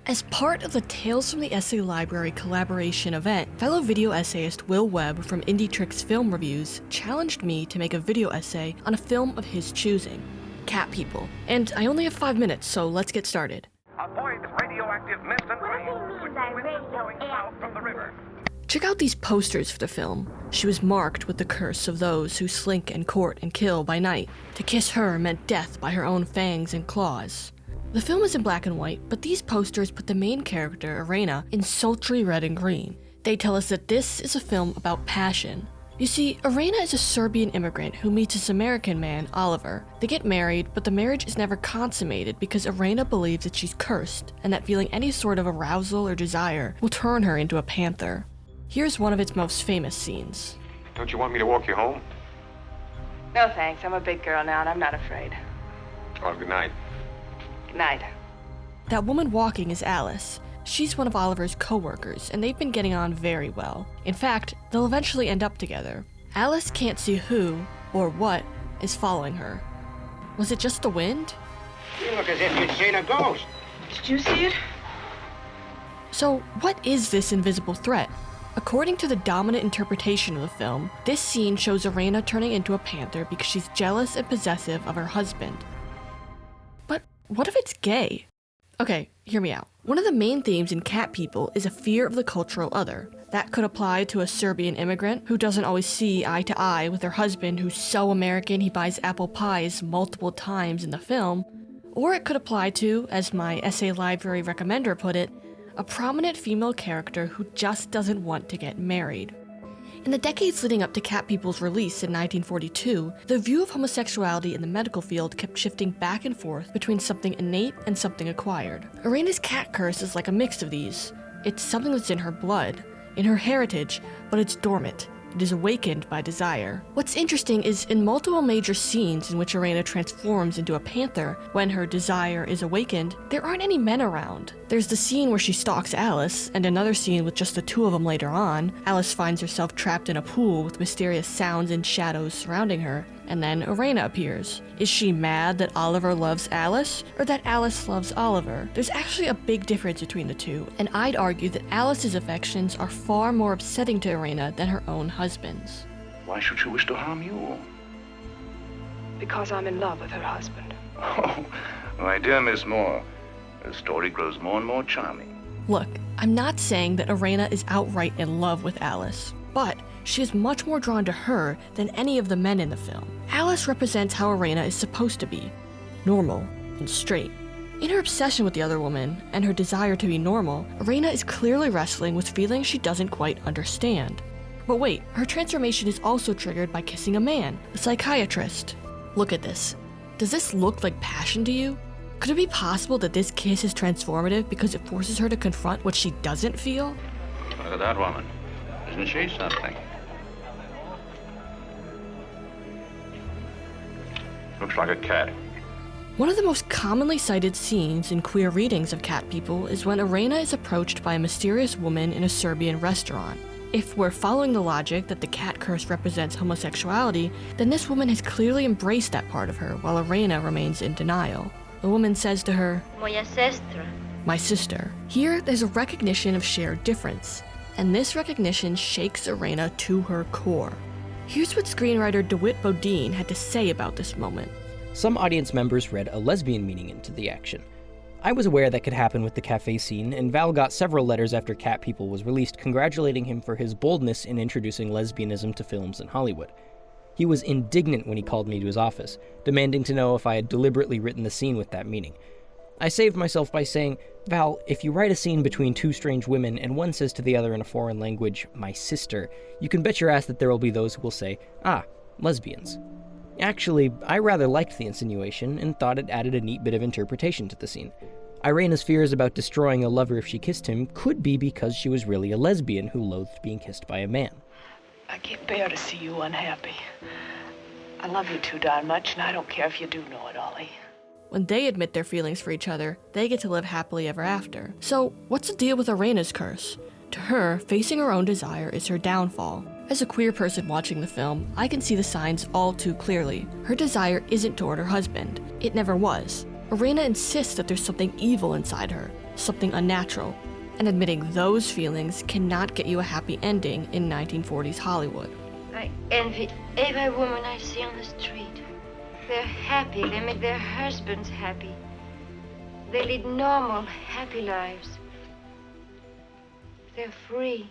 As part of the Tales from the Essay Library collaboration event, fellow video essayist Will Webb from Indie Tricks Film Reviews challenged me to make a video essay on a film of his choosing, Cat People. And I only have 5 minutes, so let's get started. Avoid radioactive mist and rain, which winds blowing south from the river. Check out these posters for the film. She was marked with the curse of those who slink and court and kill by night. To kiss her meant death by her own fangs and claws. The film is in black and white, but these posters put the main character, Irena, in sultry red and green. They tell us that this is a film about passion. You see, Irena is a Serbian immigrant who meets this American man, Oliver. They get married, but the marriage is never consummated because Irena believes that she's cursed, and that feeling any sort of arousal or desire will turn her into a panther. Here's one of its most famous scenes. Don't you want me to walk you home? No thanks, I'm a big girl now and I'm not afraid. Oh, good night. Good night. That woman walking is Alice. She's one of Oliver's co-workers, and they've been getting on very well. In fact, they'll eventually end up together. Alice can't see who, or what, is following her. Was it just the wind? You look as if you'd seen a ghost. Did you see it? So, what is this invisible threat? According to the dominant interpretation of the film, this scene shows Irena turning into a panther because she's jealous and possessive of her husband. But what if it's gay? Okay, hear me out. One of the main themes in Cat People is a fear of the cultural other. That could apply to a Serbian immigrant who doesn't always see eye to eye with her husband who's so American he buys apple pies multiple times in the film. Or it could apply to, as my Essay Library recommender put it, a prominent female character who just doesn't want to get married. In the decades leading up to Cat People's release in 1942, the view of homosexuality in the medical field kept shifting back and forth between something innate and something acquired. Irena's cat curse is like a mix of these. It's something that's in her blood, in her heritage, but it's dormant. It is awakened by desire. What's interesting is in multiple major scenes in which Irena transforms into a panther, when her desire is awakened, there aren't any men around. There's the scene where she stalks Alice, and another scene with just the two of them later on. Alice finds herself trapped in a pool with mysterious sounds and shadows surrounding her, and then Irena appears. Is she mad that Oliver loves Alice, or that Alice loves Oliver? There's actually a big difference between the two, and I'd argue that Alice's affections are far more upsetting to Irena than her own husband's. Why should she wish to harm you? Because I'm in love with her husband. Oh, my dear Miss Moore, the story grows more and more charming. Look, I'm not saying that Irena is outright in love with Alice, but she is much more drawn to her than any of the men in the film. Alice represents how Irena is supposed to be, normal and straight. In her obsession with the other woman and her desire to be normal, Irena is clearly wrestling with feelings she doesn't quite understand. But wait, her transformation is also triggered by kissing a man, a psychiatrist. Look at this. Does this look like passion to you? Could it be possible that this kiss is transformative because it forces her to confront what she doesn't feel? Look at that woman. Isn't she something? Looks like a cat. One of the most commonly cited scenes in queer readings of Cat People is when Irena is approached by a mysterious woman in a Serbian restaurant. If we're following the logic that the cat curse represents homosexuality, then this woman has clearly embraced that part of her, while Irena remains in denial. The woman says to her, Moja sestra. my sister. Here, there's a recognition of shared difference, and this recognition shakes Irena to her core. Here's what screenwriter DeWitt Bodine had to say about this moment. Some audience members read a lesbian meaning into the action. I was aware that could happen with the cafe scene, and Val got several letters after Cat People was released congratulating him for his boldness in introducing lesbianism to films in Hollywood. He was indignant when he called me to his office, demanding to know if I had deliberately written the scene with that meaning. I saved myself by saying, Val, if you write a scene between two strange women and one says to the other in a foreign language, my sister, you can bet your ass that there will be those who will say, ah, lesbians. Actually, I rather liked the insinuation and thought it added a neat bit of interpretation to the scene. Irena's fears about destroying a lover if she kissed him could be because she was really a lesbian who loathed being kissed by a man. I can't bear to see you unhappy. I love you too darn much, and I don't care if you do know it, Ollie. When they admit their feelings for each other, they get to live happily ever after. So, what's the deal with Irena's curse? To her, facing her own desire is her downfall. As a queer person watching the film, I can see the signs all too clearly. Her desire isn't toward her husband. It never was. Irena insists that there's something evil inside her, something unnatural, and admitting those feelings cannot get you a happy ending in 1940s Hollywood. I envy every woman I see on the street. They're happy, they make their husbands happy. They lead normal, happy lives. They're free.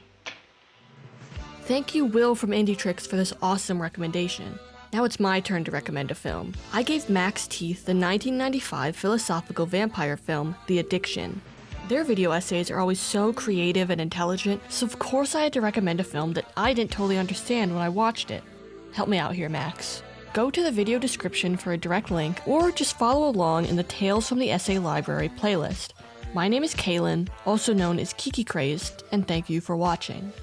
Thank you, Will from Indie Tricks, for this awesome recommendation. Now it's my turn to recommend a film. I gave Max Teeth the 1995 philosophical vampire film, The Addiction. Their video essays are always so creative and intelligent, so of course I had to recommend a film that I didn't totally understand when I watched it. Help me out here, Max. Go to the video description for a direct link, or just follow along in the Tales from the Essay Library playlist. My name is Kaylin, also known as Kiki Crazed, and thank you for watching.